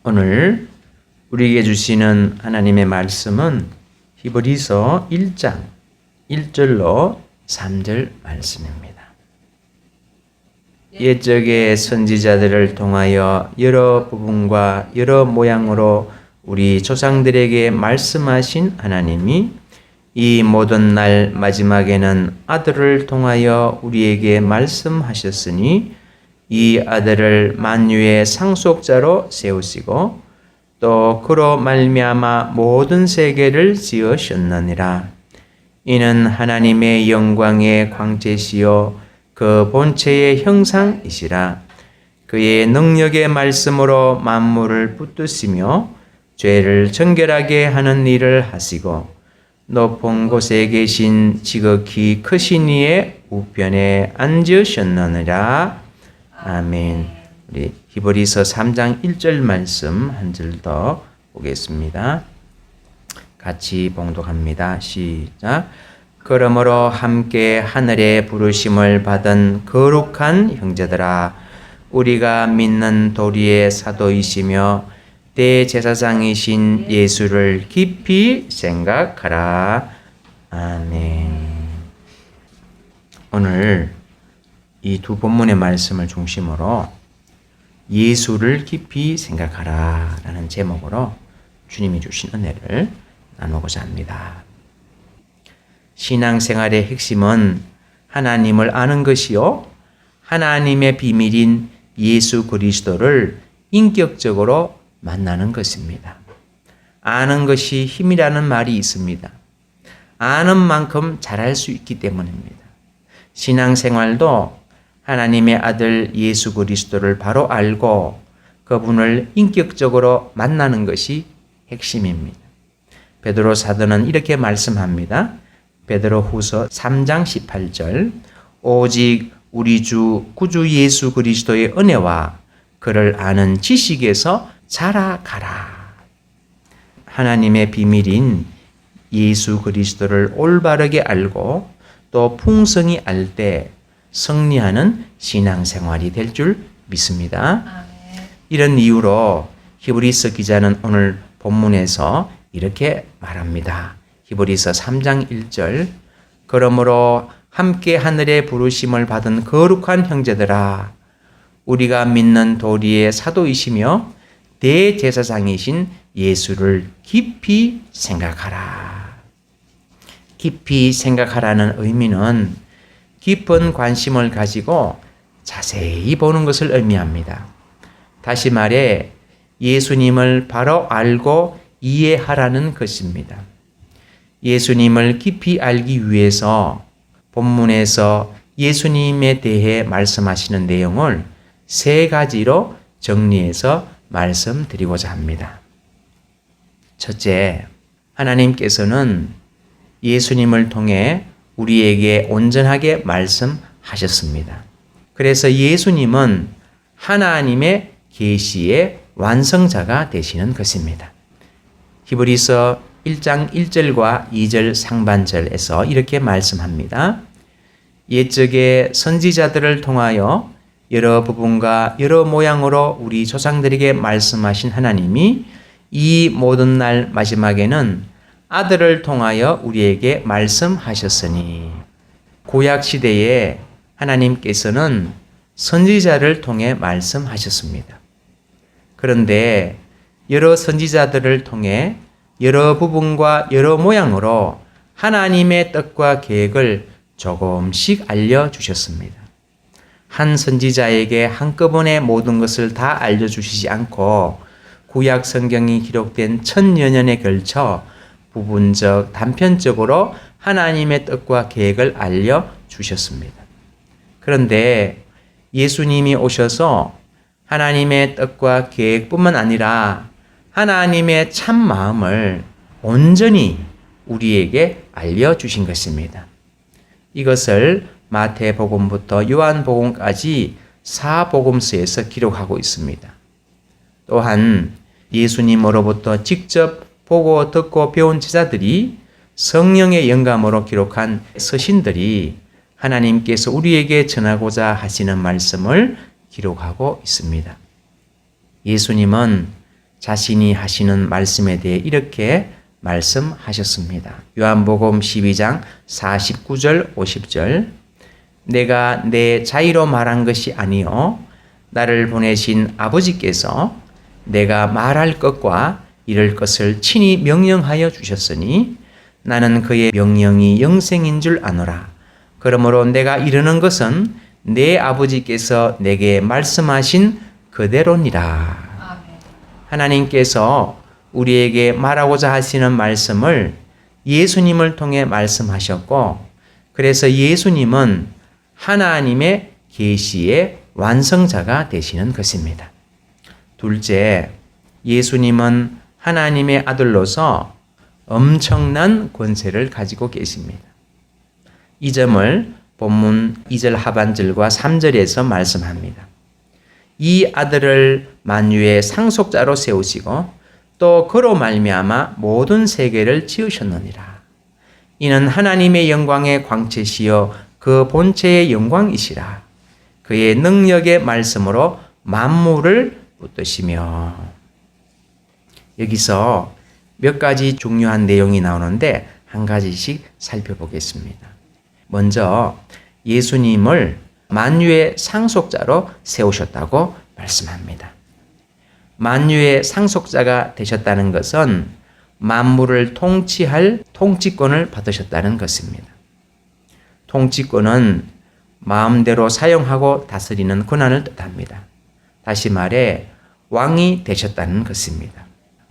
오늘 우리에게 주시는 하나님의 말씀은 히브리서 1장 1절로 3절 말씀입니다. 옛적의 선지자들을 통하여 여러 부분과 여러 모양으로 우리 조상들에게 말씀하신 하나님이 이 모든 날 마지막에는 아들을 통하여 우리에게 말씀하셨으니 이 아들을 만유의 상속자로 세우시고 또 그로 말미암아 모든 세계를 지으셨느니라. 이는 하나님의 영광의 광채시요 그 본체의 형상이시라. 그의 능력의 말씀으로 만물을 붙드시며 죄를 정결하게 하는 일을 하시고 높은 곳에 계신 지극히 크신 이의 우편에 앉으셨느니라. 아멘. 우리 히브리서 3장 1절 말씀 한 절 더 보겠습니다. 같이 봉독합니다. 시작. 그러므로 함께 하늘의 부르심을 받은 거룩한 형제들아, 우리가 믿는 도리의 사도이시며 대제사장이신 예수를 깊이 생각하라. 아멘. 오늘 이 두 본문의 말씀을 중심으로 예수를 깊이 생각하라 라는 제목으로 주님이 주신 은혜를 나누고자 합니다. 신앙생활의 핵심은 하나님을 아는 것이요, 하나님의 비밀인 예수 그리스도를 인격적으로 만나는 것입니다. 아는 것이 힘이라는 말이 있습니다. 아는 만큼 잘할 수 있기 때문입니다. 신앙생활도 하나님의 아들 예수 그리스도를 바로 알고 그분을 인격적으로 만나는 것이 핵심입니다. 베드로 사도는 이렇게 말씀합니다. 베드로후서 3장 18절 오직 우리 주 구주 예수 그리스도의 은혜와 그를 아는 지식에서 자라가라. 하나님의 비밀인 예수 그리스도를 올바르게 알고 또 풍성히 알 때 승리하는 신앙생활이 될 줄 믿습니다. 아멘. 이런 이유로 히브리서 기자는 오늘 본문에서 이렇게 말합니다. 히브리서 3장 1절 그러므로 함께 하늘의 부르심을 받은 거룩한 형제들아, 우리가 믿는 도리의 사도이시며 대제사장이신 예수를 깊이 생각하라. 깊이 생각하라는 의미는 깊은 관심을 가지고 자세히 보는 것을 의미합니다. 다시 말해 예수님을 바로 알고 이해하라는 것입니다. 예수님을 깊이 알기 위해서 본문에서 예수님에 대해 말씀하시는 내용을 세 가지로 정리해서 말씀드리고자 합니다. 첫째, 하나님께서는 예수님을 통해 우리에게 온전하게 말씀하셨습니다. 그래서 예수님은 하나님의 계시의 완성자가 되시는 것입니다. 히브리서 1장 1절과 2절 상반절에서 이렇게 말씀합니다. 옛적의 선지자들을 통하여 여러 부분과 여러 모양으로 우리 조상들에게 말씀하신 하나님이 이 모든 날 마지막에는 아들을 통하여 우리에게 말씀하셨으니, 구약 시대에 하나님께서는 선지자를 통해 말씀하셨습니다. 그런데 여러 선지자들을 통해 여러 부분과 여러 모양으로 하나님의 뜻과 계획을 조금씩 알려주셨습니다. 한 선지자에게 한꺼번에 모든 것을 다 알려주시지 않고 구약 성경이 기록된 1000여년에 걸쳐 부분적, 단편적으로 하나님의 뜻과 계획을 알려주셨습니다. 그런데 예수님이 오셔서 하나님의 뜻과 계획뿐만 아니라 하나님의 참 마음을 온전히 우리에게 알려주신 것입니다. 이것을 마태복음부터 요한복음까지 4복음서에서 기록하고 있습니다. 또한 예수님으로부터 직접 보고 듣고 배운 제자들이 성령의 영감으로 기록한 서신들이 하나님께서 우리에게 전하고자 하시는 말씀을 기록하고 있습니다. 예수님은 자신이 하시는 말씀에 대해 이렇게 말씀하셨습니다. 요한복음 12장 49절 50절 내가 내 자의로 말한 것이 아니요 나를 보내신 아버지께서 내가 말할 것과 이를 것을 친히 명령하여 주셨으니 나는 그의 명령이 영생인 줄 아노라. 그러므로 내가 이르는 것은 내 아버지께서 내게 말씀하신 그대로니라. 하나님께서 우리에게 말하고자 하시는 말씀을 예수님을 통해 말씀하셨고, 그래서 예수님은 하나님의 계시의 완성자가 되시는 것입니다. 둘째, 예수님은 하나님의 아들로서 엄청난 권세를 가지고 계십니다. 이 점을 본문 2절 하반절과 3절에서 말씀합니다. 이 아들을 만유의 상속자로 세우시고 또 그로 말미암아 모든 세계를 지으셨느니라. 이는 하나님의 영광의 광채시여 그 본체의 영광이시라. 그의 능력의 말씀으로 만물을 붙드시며. 여기서 몇 가지 중요한 내용이 나오는데 한 가지씩 살펴보겠습니다. 먼저 예수님을 만유의 상속자로 세우셨다고 말씀합니다. 만유의 상속자가 되셨다는 것은 만물을 통치할 통치권을 받으셨다는 것입니다. 통치권은 마음대로 사용하고 다스리는 권한을 뜻합니다. 다시 말해 왕이 되셨다는 것입니다.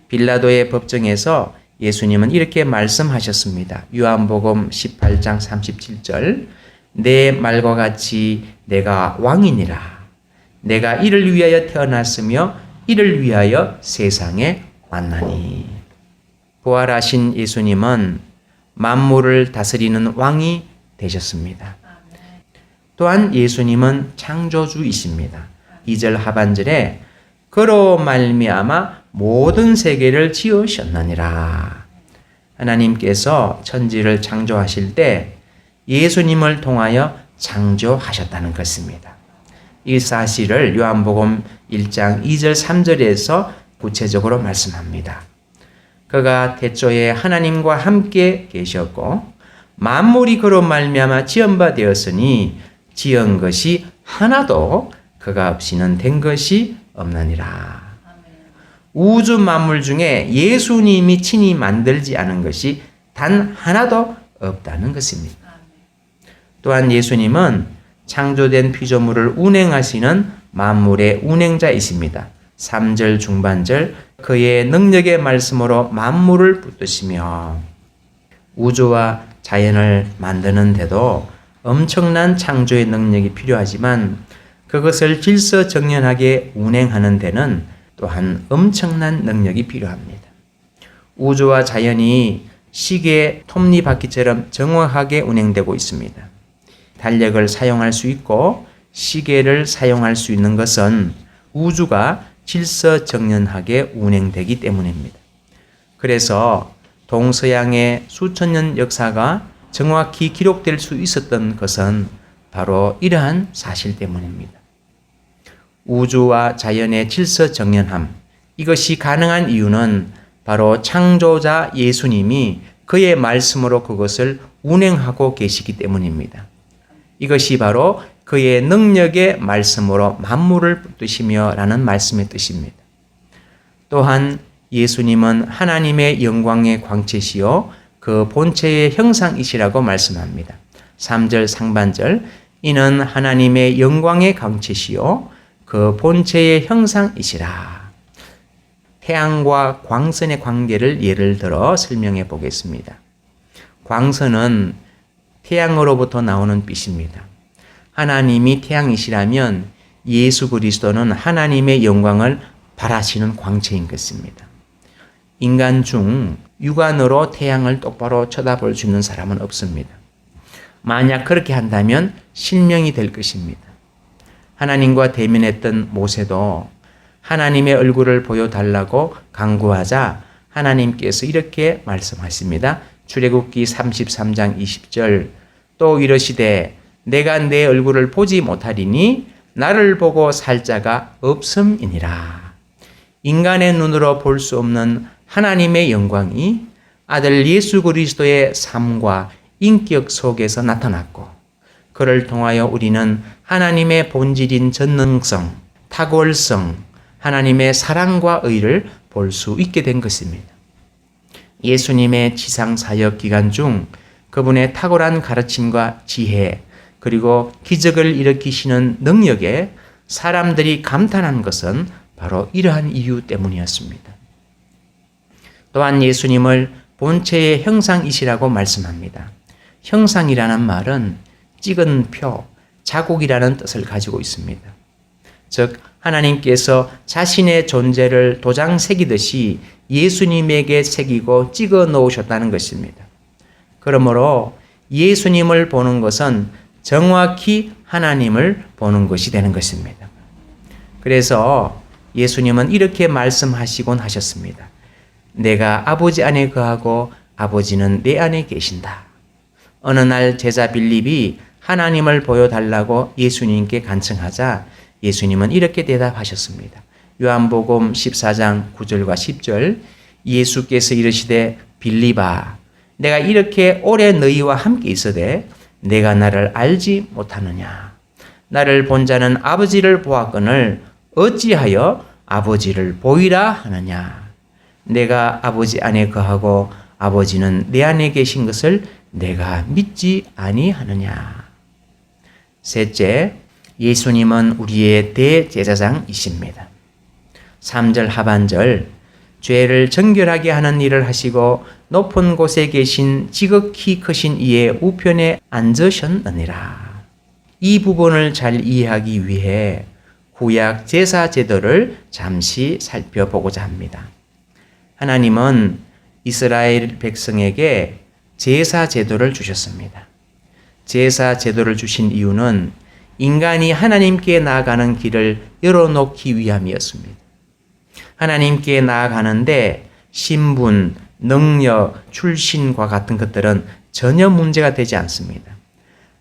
빌라도의 법정에서 예수님은 이렇게 말씀하셨습니다. 요한복음 18장 37절 내 말과 같이 내가 왕이니라. 내가 이를 위하여 태어났으며 이를 위하여 세상에 왔나니. 부활하신 예수님은 만물을 다스리는 왕이 되셨습니다. 또한 예수님은 창조주이십니다. 2절 하반절에 그로 말미암아 모든 세계를 지으셨느니라. 하나님께서 천지를 창조하실 때 예수님을 통하여 창조하셨다는 것입니다. 이 사실을 요한복음 1장 2절 3절에서 구체적으로 말씀합니다. 그가 태초에 하나님과 함께 계셨고 만물이 그로 말미암아 지은 바 되었으니 지은 것이 하나도 그가 없이는 된 것이 없느니라. 우주 만물 중에 예수님이 친히 만들지 않은 것이 단 하나도 없다는 것입니다. 또한 예수님은 창조된 피조물을 운행하시는 만물의 운행자이십니다. 3절 중반절 그의 능력의 말씀으로 만물을 붙드시며. 우주와 자연을 만드는데도 엄청난 창조의 능력이 필요하지만 그것을 질서정연하게 운행하는 데는 또한 엄청난 능력이 필요합니다. 우주와 자연이 시계 톱니바퀴처럼 정확하게 운행되고 있습니다. 달력을 사용할 수 있고 시계를 사용할 수 있는 것은 우주가 질서정연하게 운행되기 때문입니다. 그래서 동서양의 수천 년 역사가 정확히 기록될 수 있었던 것은 바로 이러한 사실 때문입니다. 우주와 자연의 질서정연함, 이것이 가능한 이유는 바로 창조자 예수님이 그의 말씀으로 그것을 운행하고 계시기 때문입니다. 이것이 바로 그의 능력의 말씀으로 만물을 붙드시며 라는 말씀의 뜻입니다. 또한 예수님은 하나님의 영광의 광채시요 그 본체의 형상이시라고 말씀합니다. 3절 상반절 이는 하나님의 영광의 광채시요 그 본체의 형상이시라. 태양과 광선의 관계를 예를 들어 설명해 보겠습니다. 광선은 태양으로부터 나오는 빛입니다. 하나님이 태양이시라면 예수 그리스도는 하나님의 영광을 발하시는 광채인 것입니다. 인간 중 육안으로 태양을 똑바로 쳐다볼 수 있는 사람은 없습니다. 만약 그렇게 한다면 실명이 될 것입니다. 하나님과 대면했던 모세도 하나님의 얼굴을 보여달라고 간구하자 하나님께서 이렇게 말씀하십니다. 출애굽기 33장 20절 또 이르시되 내가 내 얼굴을 보지 못하리니 나를 보고 살 자가 없음이니라. 인간의 눈으로 볼 수 없는 하나님의 영광이 아들 예수 그리스도의 삶과 인격 속에서 나타났고, 그를 통하여 우리는 하나님의 본질인 전능성, 탁월성, 하나님의 사랑과 의를 볼 수 있게 된 것입니다. 예수님의 지상 사역 기간 중 그분의 탁월한 가르침과 지혜, 그리고 기적을 일으키시는 능력에 사람들이 감탄한 것은 바로 이러한 이유 때문이었습니다. 또한 예수님을 본체의 형상이시라고 말씀합니다. 형상이라는 말은 찍은 표, 자국이라는 뜻을 가지고 있습니다. 즉, 하나님께서 자신의 존재를 도장 새기듯이 예수님에게 새기고 찍어 놓으셨다는 것입니다. 그러므로 예수님을 보는 것은 정확히 하나님을 보는 것이 되는 것입니다. 그래서 예수님은 이렇게 말씀하시곤 하셨습니다. 내가 아버지 안에 거하고 아버지는 내 안에 계신다. 어느 날 제자 빌립이 하나님을 보여달라고 예수님께 간청하자 예수님은 이렇게 대답하셨습니다. 요한복음 14장 9절과 10절, 예수께서 이르시되 빌립아, 내가 이렇게 오래 너희와 함께 있으되 내가 나를 알지 못하느냐. 나를 본 자는 아버지를 보았거늘 어찌하여 아버지를 보이라 하느냐. 내가 아버지 안에 거하고 아버지는 내 안에 계신 것을 내가 믿지 아니하느냐. 셋째, 예수님은 우리의 대제사장이십니다. 3절 하반절, 죄를 정결하게 하는 일을 하시고 높은 곳에 계신 지극히 크신 이의 우편에 앉으셨느니라. 이 부분을 잘 이해하기 위해 구약 제사 제도를 잠시 살펴보고자 합니다. 하나님은 이스라엘 백성에게 제사 제도를 주셨습니다. 제사 제도를 주신 이유는 인간이 하나님께 나아가는 길을 열어놓기 위함이었습니다. 하나님께 나아가는데 신분, 능력, 출신과 같은 것들은 전혀 문제가 되지 않습니다.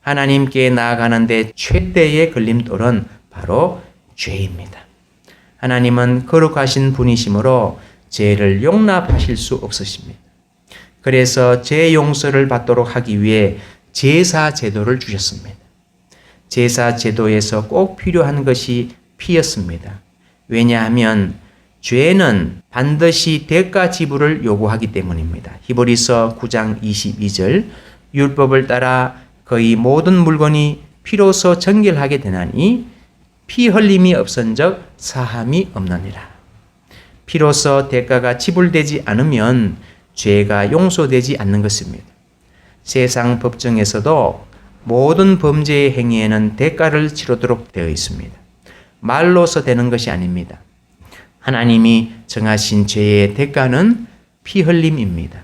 하나님께 나아가는데 최대의 걸림돌은 바로 죄입니다. 하나님은 거룩하신 분이시므로 죄를 용납하실 수 없으십니다. 그래서 죄 용서를 받도록 하기 위해 제사 제도를 주셨습니다. 제사 제도에서 꼭 필요한 것이 피였습니다. 왜냐하면 죄는 반드시 대가 지불을 요구하기 때문입니다. 히브리서 9장 22절, 율법을 따라 거의 모든 물건이 피로서 정결하게 되나니 피 흘림이 없은적 사함이 없느니라. 피로서 대가가 지불되지 않으면 죄가 용서되지 않는 것입니다. 세상 법정에서도 모든 범죄의 행위에는 대가를 치르도록 되어 있습니다. 말로서 되는 것이 아닙니다. 하나님이 정하신 죄의 대가는 피 흘림입니다.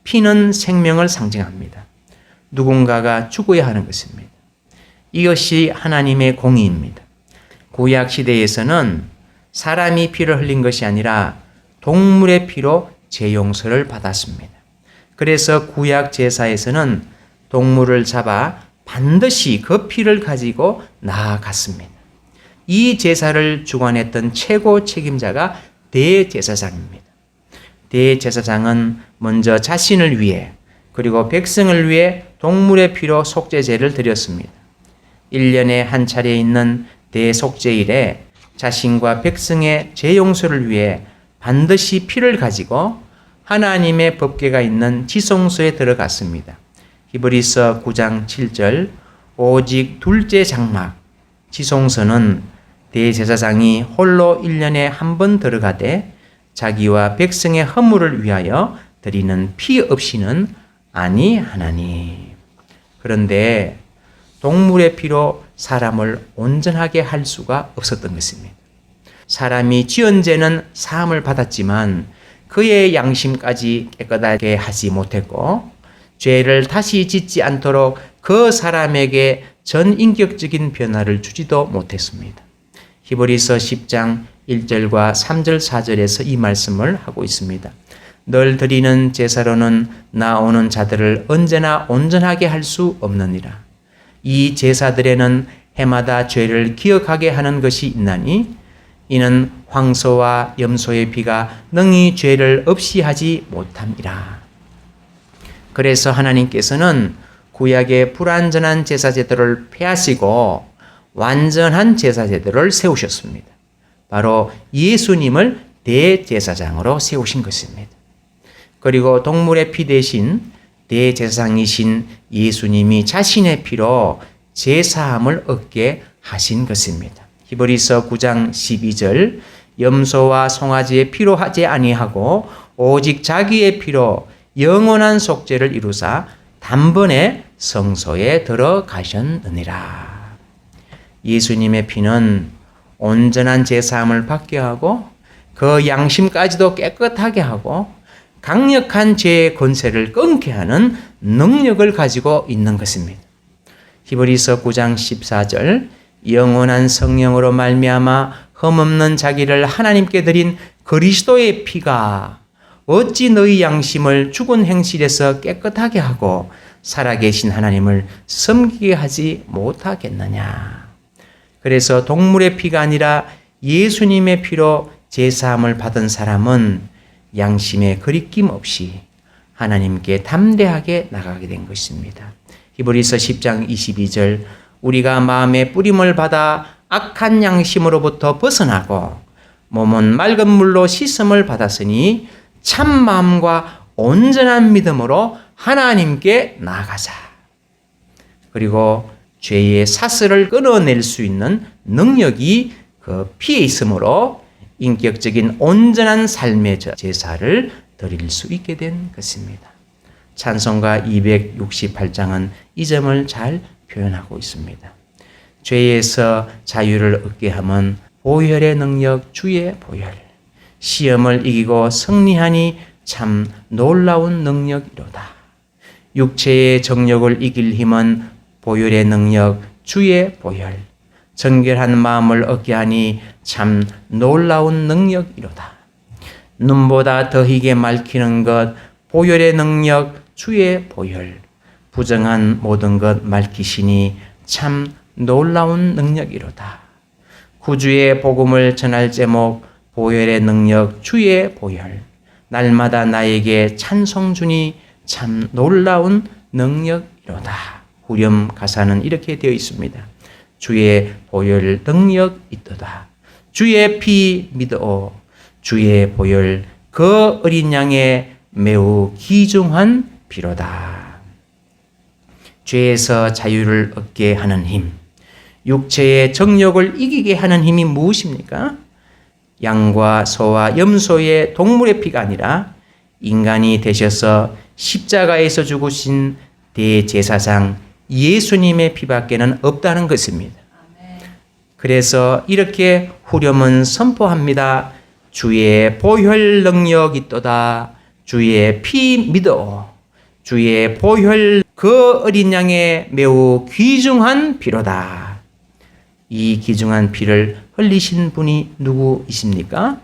피는 생명을 상징합니다. 누군가가 죽어야 하는 것입니다. 이것이 하나님의 공의입니다. 구약 시대에서는 사람이 피를 흘린 것이 아니라 동물의 피로 죄 용서를 받았습니다. 그래서 구약 제사에서는 동물을 잡아 반드시 그 피를 가지고 나아갔습니다. 이 제사를 주관했던 최고 책임자가 대제사장입니다. 대제사장은 먼저 자신을 위해 그리고 백성을 위해 동물의 피로 속죄제를 드렸습니다. 1년에 한 차례 있는 대속죄일에 자신과 백성의 죄 용서를 위해 반드시 피를 가지고 하나님의 법궤가 있는 지성소에 들어갔습니다. 히브리서 9장 7절, 오직 둘째 장막 지성소는 대제사장이 홀로 1년에 한 번 들어가되 자기와 백성의 허물을 위하여 드리는 피 없이는 아니하나니. 그런데 동물의 피로 사람을 온전하게 할 수가 없었던 것입니다. 사람이 지은 죄는 사함을 받았지만 그의 양심까지 깨끗하게 하지 못했고 죄를 다시 짓지 않도록 그 사람에게 전인격적인 변화를 주지도 못했습니다. 히브리서 10장 1절과 3절 4절에서 이 말씀을 하고 있습니다. 널 드리는 제사로는 나오는 자들을 언제나 온전하게 할 수 없느니라. 이 제사들에는 해마다 죄를 기억하게 하는 것이 있나니 이는 황소와 염소의 피가 능히 죄를 없이 하지 못함이라. 그래서 하나님께서는 구약의 불완전한 제사 제도를 폐하시고 완전한 제사 제도를 세우셨습니다. 바로 예수님을 대제사장으로 세우신 것입니다. 그리고 동물의 피 대신 대제사장이신 예수님이 자신의 피로 제사함을 얻게 하신 것입니다. 히브리서 9장 12절 염소와 송아지의 피로 하지 아니하고 오직 자기의 피로 영원한 속죄를 이루사 단번에 성소에 들어가셨느니라. 예수님의 피는 온전한 제사함을 받게 하고 그 양심까지도 깨끗하게 하고 강력한 죄의 권세를 끊게 하는 능력을 가지고 있는 것입니다. 히브리서 9장 14절 영원한 성령으로 말미암아 흠없는 자기를 하나님께 드린 그리스도의 피가 어찌 너희 양심을 죽은 행실에서 깨끗하게 하고 살아계신 하나님을 섬기게 하지 못하겠느냐. 그래서 동물의 피가 아니라 예수님의 피로 제사함을 받은 사람은 양심에 거리낌 없이 하나님께 담대하게 나가게 된 것입니다. 히브리서 10장 22절 우리가 마음의 뿌림을 받아 악한 양심으로부터 벗어나고 몸은 맑은 물로 씻음을 받았으니 참 마음과 온전한 믿음으로 하나님께 나아가자. 그리고 죄의 사슬을 끊어낼 수 있는 능력이 그 피에 있으므로 인격적인 온전한 삶의 제사를 드릴 수 있게 된 것입니다. 찬송가 268장은 이 점을 잘 표현하고 있습니다. 죄에서 자유를 얻게 함은 보혈의 능력 주의 보혈. 시험을 이기고 승리하니 참 놀라운 능력이로다. 육체의 정욕을 이길 힘은 보혈의 능력 주의 보혈. 정결한 마음을 얻게 하니 참 놀라운 능력이로다. 눈보다 더 희게 맑히는 것 보혈의 능력 주의 보혈. 부정한 모든 것 맑히시니 참 놀라운 능력이로다. 구주의 복음을 전할 제목 보혈의 능력 주의 보혈. 날마다 나에게 찬송 주니 참 놀라운 능력이로다. 후렴 가사는 이렇게 되어 있습니다. 주의 보혈 능력 있도다. 주의 피 믿어. 주의 보혈 그 어린 양의 매우 귀중한 피로다. 죄에서 자유를 얻게 하는 힘, 육체의 정욕을 이기게 하는 힘이 무엇입니까? 양과 소와 염소의 동물의 피가 아니라 인간이 되셔서 십자가에서 죽으신 대제사장 예수님의 피밖에는 없다는 것입니다. 그래서 이렇게 후렴은 선포합니다. 주의 보혈 능력 있도다. 주의 피 믿어. 주의 보혈 그 어린 양의 매우 귀중한 피로다. 이 귀중한 피를 흘리신 분이 누구이십니까?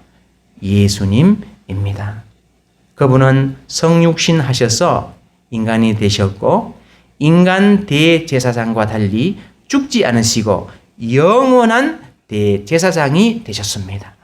예수님입니다. 그분은 성육신 하셔서 인간이 되셨고 인간 대제사장과 달리 죽지 않으시고 영원한 대제사장이 되셨습니다.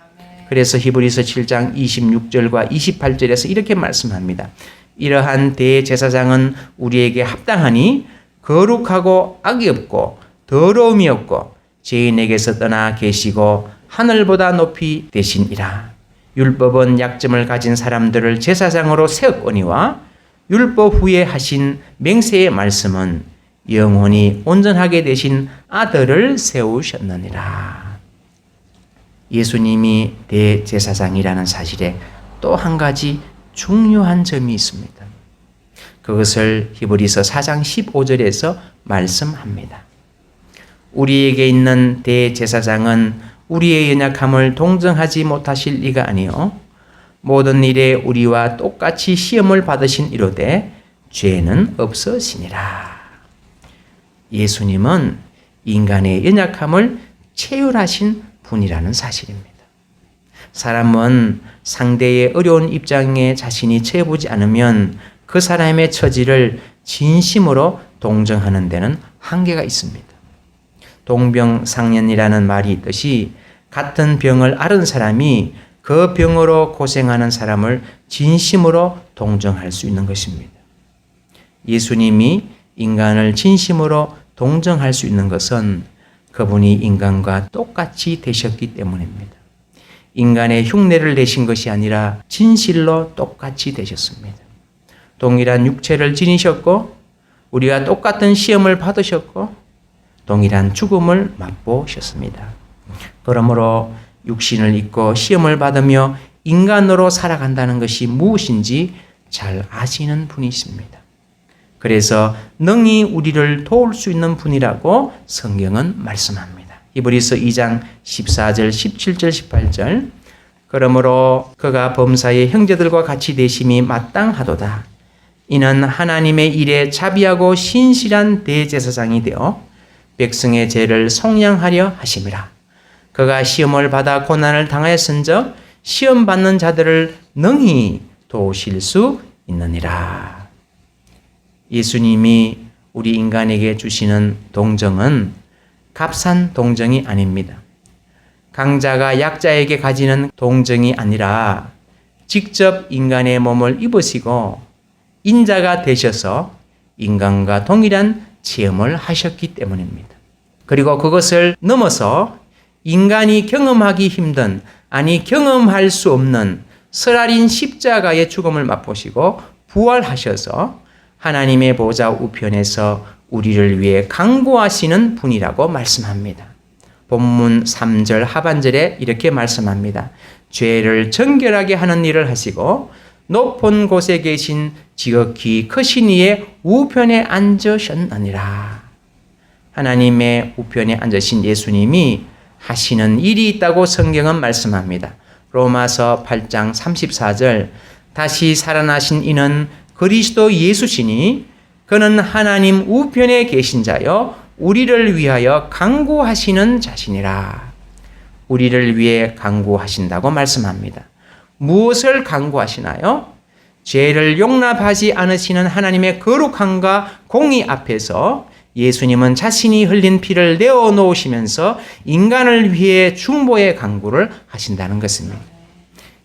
그래서 히브리서 7장 26절과 28절에서 이렇게 말씀합니다. 이러한 대제사장은 우리에게 합당하니 거룩하고 악이 없고 더러움이 없고 죄인에게서 떠나 계시고 하늘보다 높이 되시니라. 율법은 약점을 가진 사람들을 제사장으로 세웠거니와 율법 후에 하신 맹세의 말씀은 영원히 온전하게 되신 아들을 세우셨느니라. 예수님이 대제사장이라는 사실에 또 한 가지 중요한 점이 있습니다. 그것을 히브리서 4장 15절에서 말씀합니다. 우리에게 있는 대제사장은 우리의 연약함을 동정하지 못하실 리가 아니요 모든 일에 우리와 똑같이 시험을 받으신 이로되 죄는 없으시니라. 예수님은 인간의 연약함을 체휼하신 분이라는 사실입니다. 사람은 상대의 어려운 입장에 자신이 처해보지 않으면 그 사람의 처지를 진심으로 동정하는 데는 한계가 있습니다. 동병상련이라는 말이 있듯이 같은 병을 앓은 사람이 그 병으로 고생하는 사람을 진심으로 동정할 수 있는 것입니다. 예수님이 인간을 진심으로 동정할 수 있는 것은 그분이 인간과 똑같이 되셨기 때문입니다. 인간의 흉내를 내신 것이 아니라 진실로 똑같이 되셨습니다. 동일한 육체를 지니셨고 우리와 똑같은 시험을 받으셨고 동일한 죽음을 맛보셨습니다. 그러므로 육신을 입고 시험을 받으며 인간으로 살아간다는 것이 무엇인지 잘 아시는 분이십니다. 그래서 능히 우리를 도울 수 있는 분이라고 성경은 말씀합니다. 히브리서 2장 14절, 17절, 18절. 그러므로 그가 범사의 형제들과 같이 되심이 마땅하도다. 이는 하나님의 일에 자비하고 신실한 대제사장이 되어 백성의 죄를 속량하려 하심이라. 그가 시험을 받아 고난을 당하였은즉 시험 받는 자들을 능히 도우실 수 있느니라. 예수님이 우리 인간에게 주시는 동정은 값싼 동정이 아닙니다. 강자가 약자에게 가지는 동정이 아니라 직접 인간의 몸을 입으시고 인자가 되셔서 인간과 동일한 체험을 하셨기 때문입니다. 그리고 그것을 넘어서 인간이 경험하기 힘든, 아니 경험할 수 없는 설알인 십자가의 죽음을 맛보시고 부활하셔서 하나님의 보좌 우편에서 우리를 위해 강구하시는 분이라고 말씀합니다. 본문 3절 하반절에 이렇게 말씀합니다. 죄를 정결하게 하는 일을 하시고 높은 곳에 계신 지극히 크신 이의 우편에 앉으셨느니라. 하나님의 우편에 앉으신 예수님이 하시는 일이 있다고 성경은 말씀합니다. 로마서 8장 34절 다시 살아나신 이는 그리스도 예수시니 그는 하나님 우편에 계신 자여 우리를 위하여 간구하시는 자시니라. 우리를 위해 간구하신다고 말씀합니다. 무엇을 간구하시나요? 죄를 용납하지 않으시는 하나님의 거룩함과 공의 앞에서 예수님은 자신이 흘린 피를 내어놓으시면서 인간을 위해 중보의 간구를 하신다는 것입니다.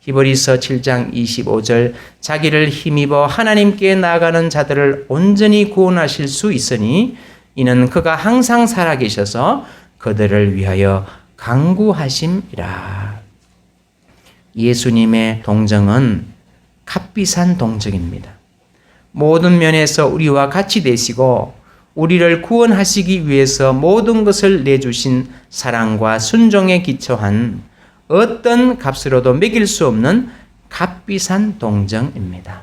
히브리서 7장 25절 자기를 힘입어 하나님께 나아가는 자들을 온전히 구원하실 수 있으니 이는 그가 항상 살아계셔서 그들을 위하여 간구하심이라. 예수님의 동정은 값비싼 동정입니다. 모든 면에서 우리와 같이 되시고 우리를 구원하시기 위해서 모든 것을 내주신 사랑과 순종에 기초한 어떤 값으로도 매길 수 없는 값비싼 동정입니다.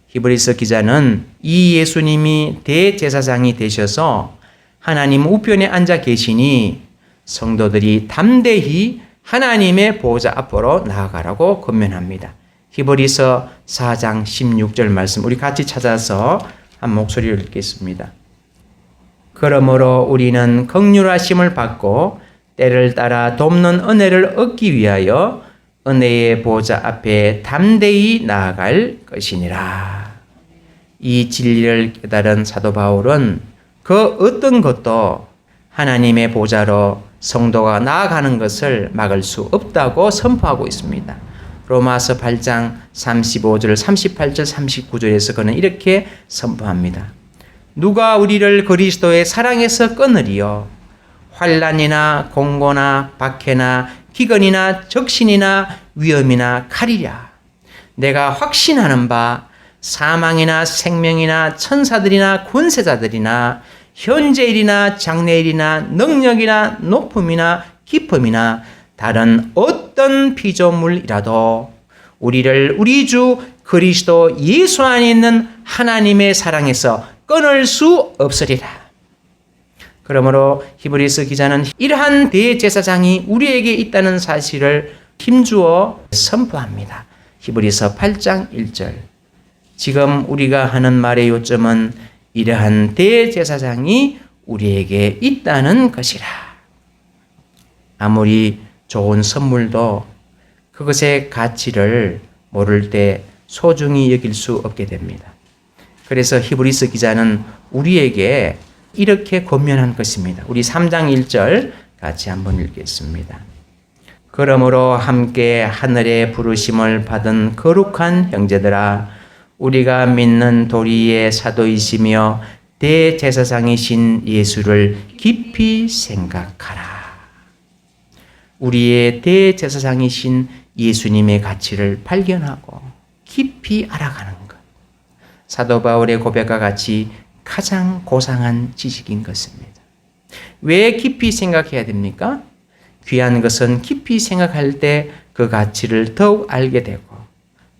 히브리서 기자는 이 예수님이 대제사장이 되셔서 하나님 우편에 앉아 계시니 성도들이 담대히 하나님의 보좌 앞으로 나아가라고 권면합니다. 히브리서 4장 16절 말씀 우리 같이 찾아서 한 목소리를 읽겠습니다. 그러므로 우리는 긍휼하심을 받고 때를 따라 돕는 은혜를 얻기 위하여 은혜의 보좌 앞에 담대히 나아갈 것이니라. 이 진리를 깨달은 사도 바울은 그 어떤 것도 하나님의 보좌로 성도가 나아가는 것을 막을 수 없다고 선포하고 있습니다. 로마서 8장 35절, 38절, 39절에서 그는 이렇게 선포합니다. 누가 우리를 그리스도의 사랑에서 끊으리요? 환난이나 공고나 박해나 기근이나 적신이나 위험이나 칼이랴. 내가 확신하는 바 사망이나 생명이나 천사들이나 권세자들이나 현재일이나 장래일이나 능력이나 높음이나 깊음이나 다른 어떤 피조물이라도 우리를 우리 주 그리스도 예수 안에 있는 하나님의 사랑에서 끊을 수 없으리라. 그러므로 히브리서 기자는 이러한 대제사장이 우리에게 있다는 사실을 힘주어 선포합니다. 히브리서 8장 1절. 지금 우리가 하는 말의 요점은 이러한 대제사장이 우리에게 있다는 것이라. 아무리 좋은 선물도 그것의 가치를 모를 때 소중히 여길 수 없게 됩니다. 그래서 히브리서 기자는 우리에게 이렇게 권면한 것입니다. 우리 3장 1절 같이 한번 읽겠습니다. 그러므로 함께 하늘의 부르심을 받은 거룩한 형제들아, 우리가 믿는 도리의 사도이시며 대제사장이신 예수를 깊이 생각하라. 우리의 대제사장이신 예수님의 가치를 발견하고 깊이 알아가는 것, 사도 바울의 고백과 같이 가장 고상한 지식인 것입니다. 왜 깊이 생각해야 됩니까? 귀한 것은 깊이 생각할 때 그 가치를 더욱 알게 되고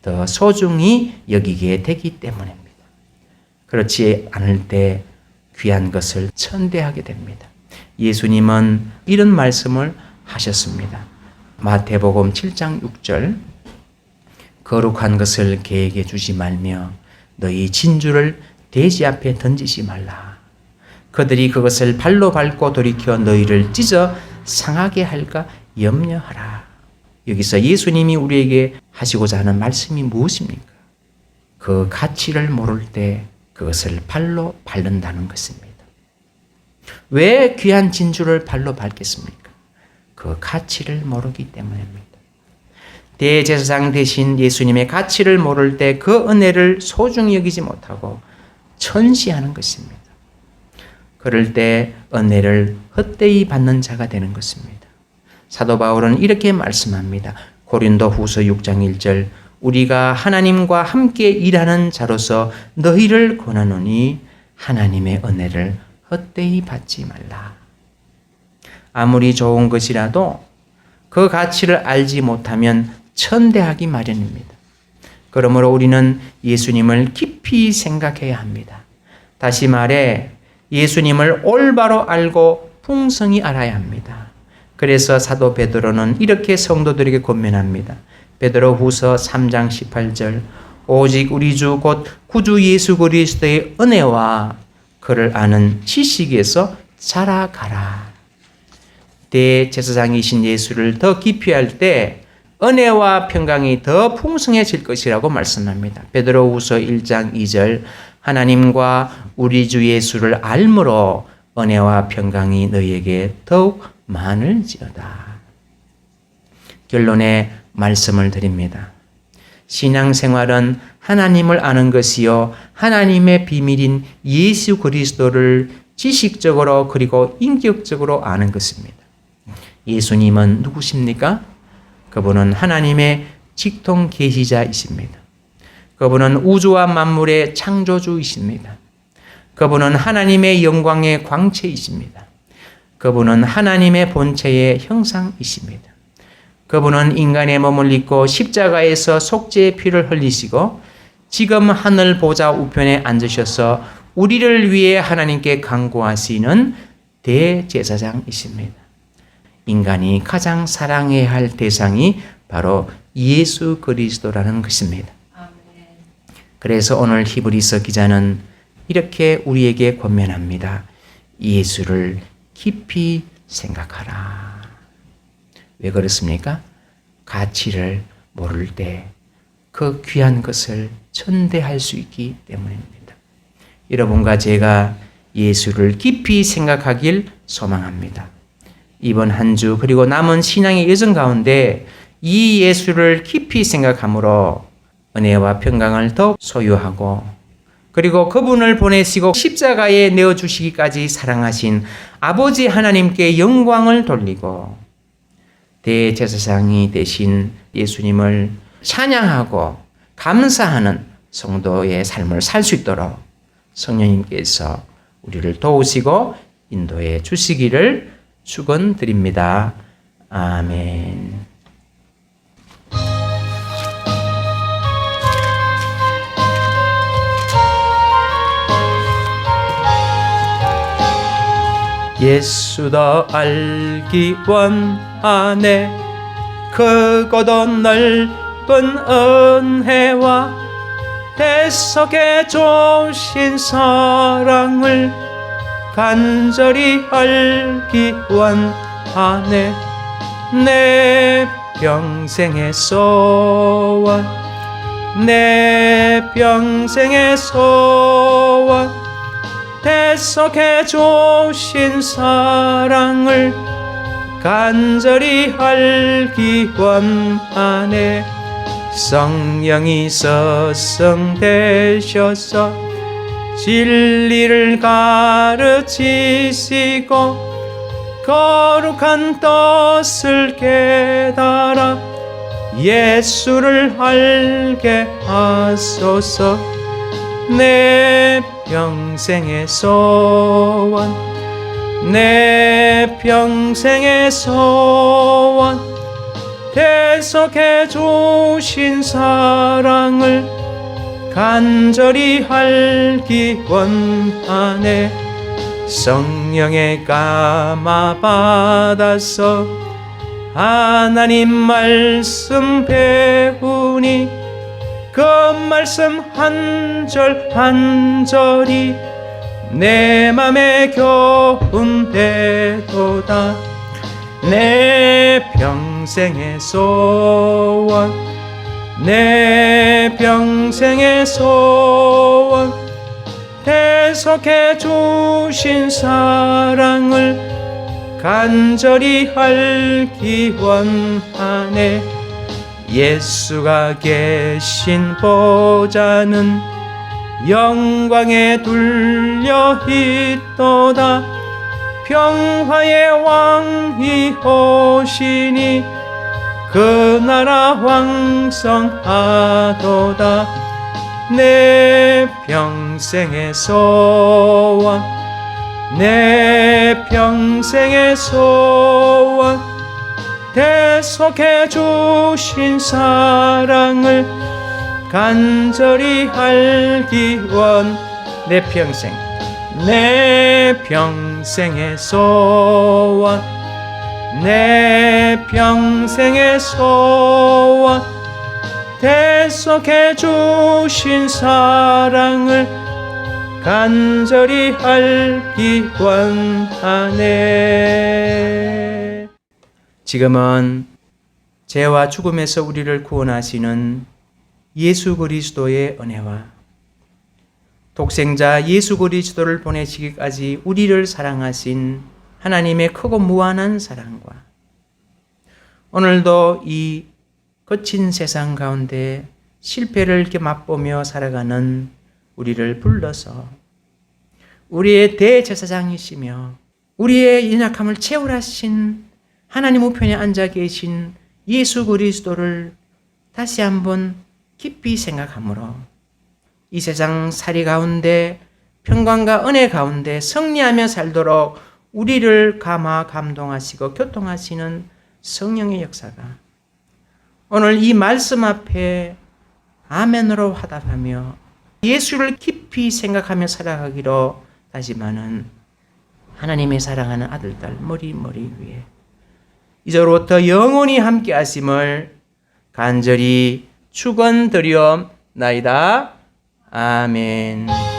더 소중히 여기게 되기 때문입니다. 그렇지 않을 때 귀한 것을 천대하게 됩니다. 예수님은 이런 말씀을 하셨습니다. 마태복음 7장 6절, 거룩한 것을 개에게 주지 말며 너희 진주를 돼지 앞에 던지지 말라. 그들이 그것을 발로 밟고 돌이켜 너희를 찢어 상하게 할까 염려하라. 여기서 예수님이 우리에게 하시고자 하는 말씀이 무엇입니까? 그 가치를 모를 때 그것을 발로 밟는다는 것입니다. 왜 귀한 진주를 발로 밟겠습니까? 그 가치를 모르기 때문입니다. 대제사장 대신 예수님의 가치를 모를 때 그 은혜를 소중히 여기지 못하고 천시하는 것입니다. 그럴 때 은혜를 헛되이 받는 자가 되는 것입니다. 사도 바울은 이렇게 말씀합니다. 고린도후서 6장 1절, 우리가 하나님과 함께 일하는 자로서 너희를 권하노니 하나님의 은혜를 헛되이 받지 말라. 아무리 좋은 것이라도 그 가치를 알지 못하면 천대하기 마련입니다. 그러므로 우리는 예수님을 깊이 생각해야 합니다. 다시 말해 예수님을 올바로 알고 풍성히 알아야 합니다. 그래서 사도 베드로는 이렇게 성도들에게 권면합니다. 베드로후서 3장 18절, 오직 우리 주 곧 구주 예수 그리스도의 은혜와 그를 아는 지식에서 자라가라. 대제사장이신 예수를 더 깊이 알 때 은혜와 평강이 더 풍성해질 것이라고 말씀합니다. 베드로후서 1장 2절, 하나님과 우리 주 예수를 알므로 은혜와 평강이 너희에게 더욱 많을지어다. 결론에 말씀을 드립니다. 신앙생활은 하나님을 아는 것이요 하나님의 비밀인 예수 그리스도를 지식적으로 그리고 인격적으로 아는 것입니다. 예수님은 누구십니까? 그분은 하나님의 직통 계시자이십니다. 그분은 우주와 만물의 창조주이십니다. 그분은 하나님의 영광의 광채이십니다. 그분은 하나님의 본체의 형상이십니다. 그분은 인간의 몸을 입고 십자가에서 속죄의 피를 흘리시고 지금 하늘 보좌 우편에 앉으셔서 우리를 위해 하나님께 간구하시는 대제사장이십니다. 인간이 가장 사랑해야 할 대상이 바로 예수 그리스도라는 것입니다. 그래서 오늘 히브리서 기자는 이렇게 우리에게 권면합니다. 예수를 깊이 생각하라. 왜 그렇습니까? 가치를 모를 때 그 귀한 것을 천대할 수 있기 때문입니다. 여러분과 제가 예수를 깊이 생각하길 소망합니다. 이번 한 주 그리고 남은 신앙의 여정 가운데 이 예수를 깊이 생각함으로 은혜와 평강을 더욱 소유하고 그리고 그분을 보내시고 십자가에 내어주시기까지 사랑하신 아버지 하나님께 영광을 돌리고 대제사장이 되신 예수님을 찬양하고 감사하는 성도의 삶을 살 수 있도록 성령님께서 우리를 도우시고 인도해 주시기를 축원드립니다. 아멘. 예수 더 알기 원하네. 크고도 넓은 은혜와 대속해 주신 사랑을 간절히 알기 원하네. 내 평생의 소원, 내 평생의 소원, 대속해 주신 사랑을 간절히 알기 원하네. 성령이 서성되셔서 진리를 가르치시고 거룩한 뜻을 깨달아 예수를 알게 하소서. 내 평생의 소원, 내 평생의 소원, 대속해 주신 사랑을 간절히 알기 원하네. 성령의 감화 받아서 하나님 말씀 배우니 그 말씀 한 절 한 절이 내 맘에 교훈되도다. 내 평생의 소원, 내 평생의 소원, 대속해 주신 사랑을 간절히 알기 원하네. 예수가 계신 보좌는 영광에 둘려 있도다. 평화의 왕이 오시니 그 나라 왕성하도다. 내 평생의 소원, 내 평생의 소원, 대속해 주신 사랑을 간절히 알기 원. 내 평생, 내 평생의 소원, 내 평생의 소원, 대속해 주신 사랑을 간절히 알기 원하네. 지금은 죄와 죽음에서 우리를 구원하시는 예수 그리스도의 은혜와 독생자 예수 그리스도를 보내시기까지 우리를 사랑하신 하나님의 크고 무한한 사랑과 오늘도 이 거친 세상 가운데 실패를 이렇게 맛보며 살아가는 우리를 불러서 우리의 대제사장이시며 우리의 연약함을 채울하신 하나님 우편에 앉아 계신 예수 그리스도를 다시 한번 깊이 생각하므로 이 세상 살이 가운데 평강과 은혜 가운데 승리하며 살도록 우리를 감화 감동하시고 교통하시는 성령의 역사가 오늘 이 말씀 앞에 아멘으로 화답하며 예수를 깊이 생각하며 살아가기로 다짐하는 하나님의 사랑하는 아들, 딸, 머리 위에 이제로부터 영원히 함께 하심을 간절히 축원드리옵나이다. 아멘.